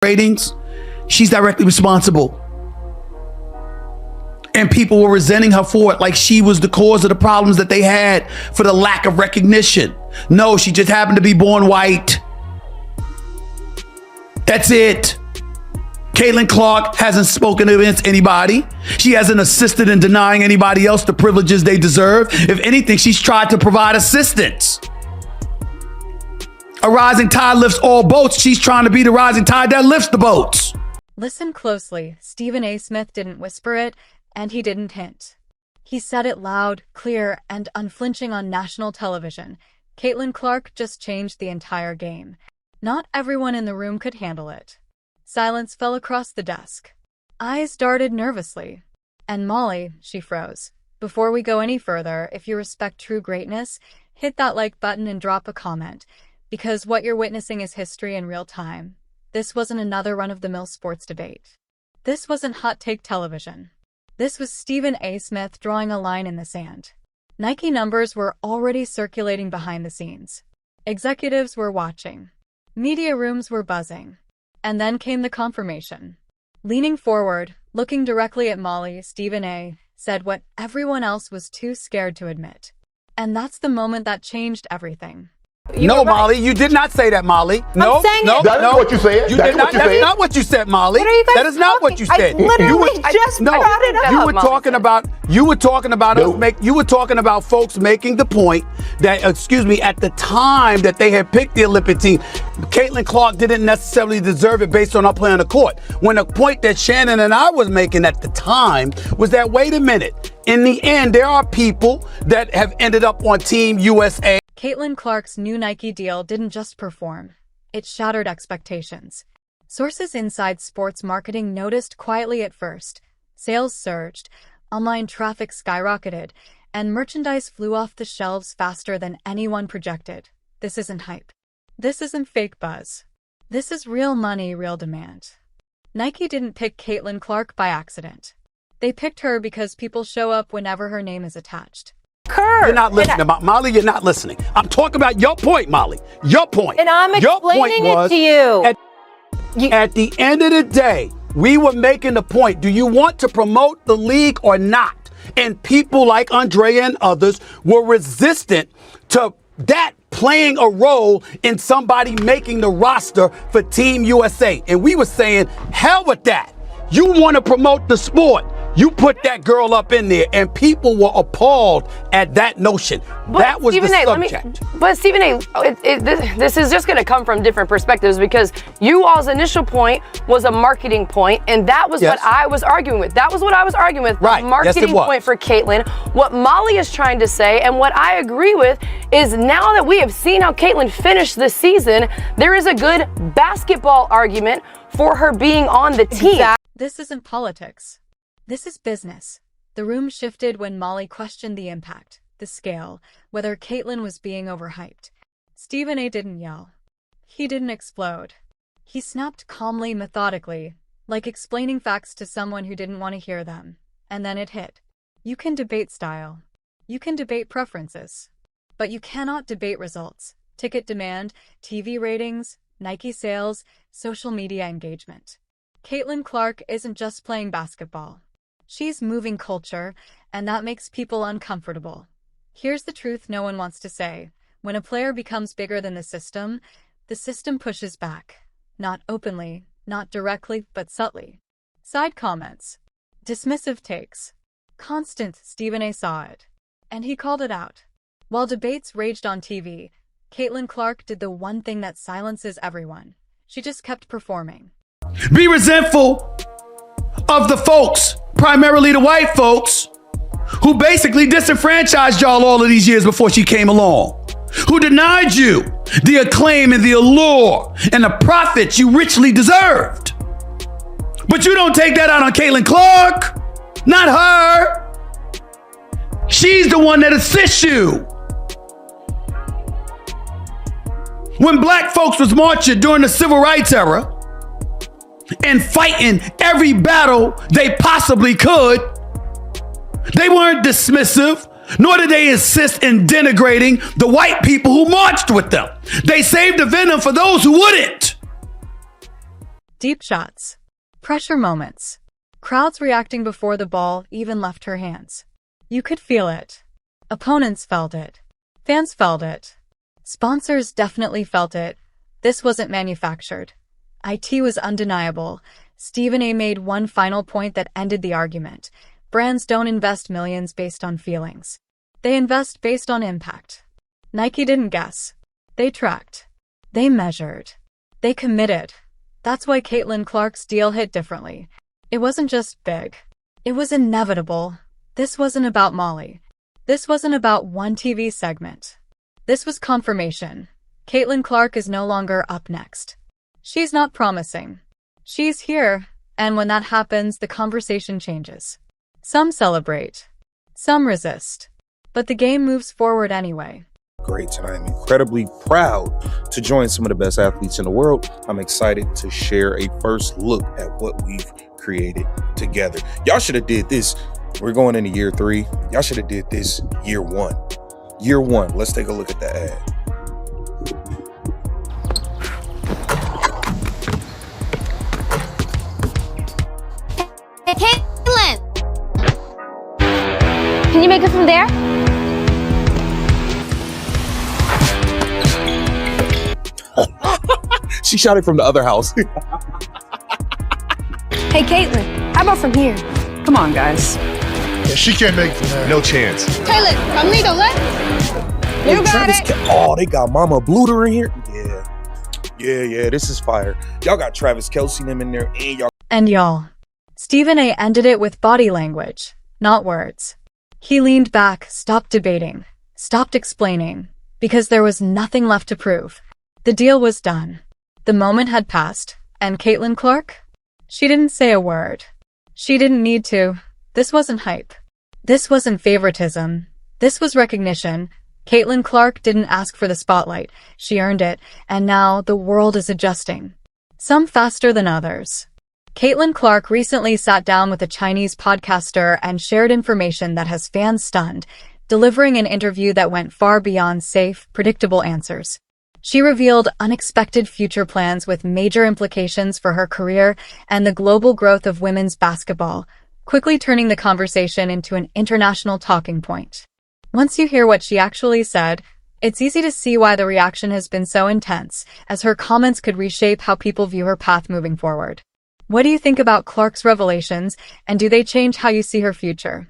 ratings, she's directly responsible. And people were resenting her for it, like she was the cause of the problems that they had for the lack of recognition. No, she just happened to be born white. That's it. Caitlin Clark hasn't spoken against anybody. She hasn't assisted in denying anybody else the privileges they deserve. If anything, she's tried to provide assistance. A rising tide lifts all boats. She's trying to be the rising tide that lifts the boats. Listen closely. Stephen A. Smith didn't whisper it, and he didn't hint. He said it loud, clear, and unflinching on national television. Caitlin Clark just changed the entire game. Not everyone in the room could handle it. Silence fell across the desk. Eyes darted nervously. And Molly, she froze. Before we go any further, if you respect true greatness, hit that like button and drop a comment. Because what you're witnessing is history in real time. This wasn't another run-of-the-mill sports debate. This wasn't hot take television. This was Stephen A. Smith drawing a line in the sand. Nike numbers were already circulating behind the scenes. Executives were watching. Media rooms were buzzing. And then came the confirmation. Leaning forward, looking directly at Molly, Stephen A. said what everyone else was too scared to admit. And that's the moment that changed everything. No, Molly, you did not say that, Molly. No, no, that is what you said. You did not. That's not what you said, Molly. What are you guys That is not what you said. I literally just brought it up. You were talking about. You were talking about us. You were talking about folks making the point that, at the time that they had picked the Olympic team, Caitlin Clark didn't necessarily deserve it based on her play on the court. When the point that Shannon and I was making at the time was that, wait a minute, in the end, there are people that have ended up on Team USA. Caitlin Clark's new Nike deal didn't just perform. It shattered expectations. Sources inside sports marketing noticed quietly at first. Sales surged, online traffic skyrocketed, and merchandise flew off the shelves faster than anyone projected. This isn't hype. This isn't fake buzz. This is real money, real demand. Nike didn't pick Caitlin Clark by accident. They picked her because people show up whenever her name is attached. You're not listening, Molly. You're not listening. I'm talking about your point, Molly. Your point. And I'm explaining it to you. At the end of the day, we were making the point. Do you want to promote the league or not? And people like Andrea and others were resistant to that playing a role in somebody making the roster for Team USA. And we were saying, hell with that. You want to promote the sport. You put that girl up in there, and people were appalled at that notion. That was Stephen the subject. But Stephen A., this is just going to come from different perspectives because you all's initial point was a marketing point, and that was what I was arguing with. That was what I was arguing with. Right. A marketing point for Caitlin. What Molly is trying to say, and what I agree with, is now that we have seen how Caitlin finished this season, there is a good basketball argument for her being on the team. This isn't politics. This is business. The room shifted when Molly questioned the impact, the scale, whether Caitlin was being overhyped. Stephen A. didn't yell. He didn't explode. He snapped calmly, methodically, like explaining facts to someone who didn't want to hear them. And then it hit. You can debate style. You can debate preferences. But you cannot debate results, ticket demand, TV ratings, Nike sales, social media engagement. Caitlin Clark isn't just playing basketball. She's moving culture, and that makes people uncomfortable. Here's the truth no one wants to say. When a player becomes bigger than the system pushes back. Not openly, not directly, but subtly. Side comments. Dismissive takes. Constant. Stephen A. saw it. And he called it out. While debates raged on TV, Caitlin Clark did the one thing that silences everyone. She just kept performing. Be resentful of the folks, primarily the white folks, who basically disenfranchised y'all all of these years before she came along, who denied you the acclaim and the allure and the profits you richly deserved. But you don't take that out on Caitlin Clark. Not her. She's the one that assists you. When black folks was marching during the civil rights era, and fighting every battle they possibly could, they weren't dismissive, nor did they insist in denigrating the white people who marched with them. They saved the venom for those who wouldn't. Deep shots. Pressure moments. Crowds reacting before the ball even left her hands. You could feel it. Opponents felt it. Fans felt it. Sponsors definitely felt it. This wasn't manufactured. IT was undeniable. Stephen A. made one final point that ended the argument. Brands don't invest millions based on feelings. They invest based on impact. Nike didn't guess. They tracked. They measured. They committed. That's why Caitlin Clark's deal hit differently. It wasn't just big. It was inevitable. This wasn't about Molly. This wasn't about one TV segment. This was confirmation. Caitlin Clark is no longer up next. She's not promising. She's here, and when that happens, the conversation changes. Some celebrate. Some resist. But the game moves forward anyway. Great, and I'm incredibly proud to join some of the best athletes in the world. I'm excited to share a first look at what we've created together. Y'all should have did this. We're going into year 3. Y'all should have did this year 1. Year 1. Let's take a look at the ad. Hey, Caitlin! Can you make it from there? She shot it from the other house. Hey, Caitlin, how about from here? Come on, guys. Yeah, she can't make it from there. No chance. Caitlin, from me, don't let. You got Travis it. Oh, they got Mama Bluter in here. Yeah, this is fire. Y'all got Travis Kelce them in there, And y'all, Stephen A. ended it with body language, not words. He leaned back, stopped debating, stopped explaining, because there was nothing left to prove. The deal was done. The moment had passed, and Caitlin Clark? She didn't say a word. She didn't need to. This wasn't hype. This wasn't favoritism. This was recognition. Caitlin Clark didn't ask for the spotlight. She earned it, and now the world is adjusting. Some faster than others. Caitlin Clark recently sat down with a Chinese podcaster and shared information that has fans stunned, delivering an interview that went far beyond safe, predictable answers. She revealed unexpected future plans with major implications for her career and the global growth of women's basketball, quickly turning the conversation into an international talking point. Once you hear what she actually said, it's easy to see why the reaction has been so intense, as her comments could reshape how people view her path moving forward. What do you think about Clark's revelations, and do they change how you see her future?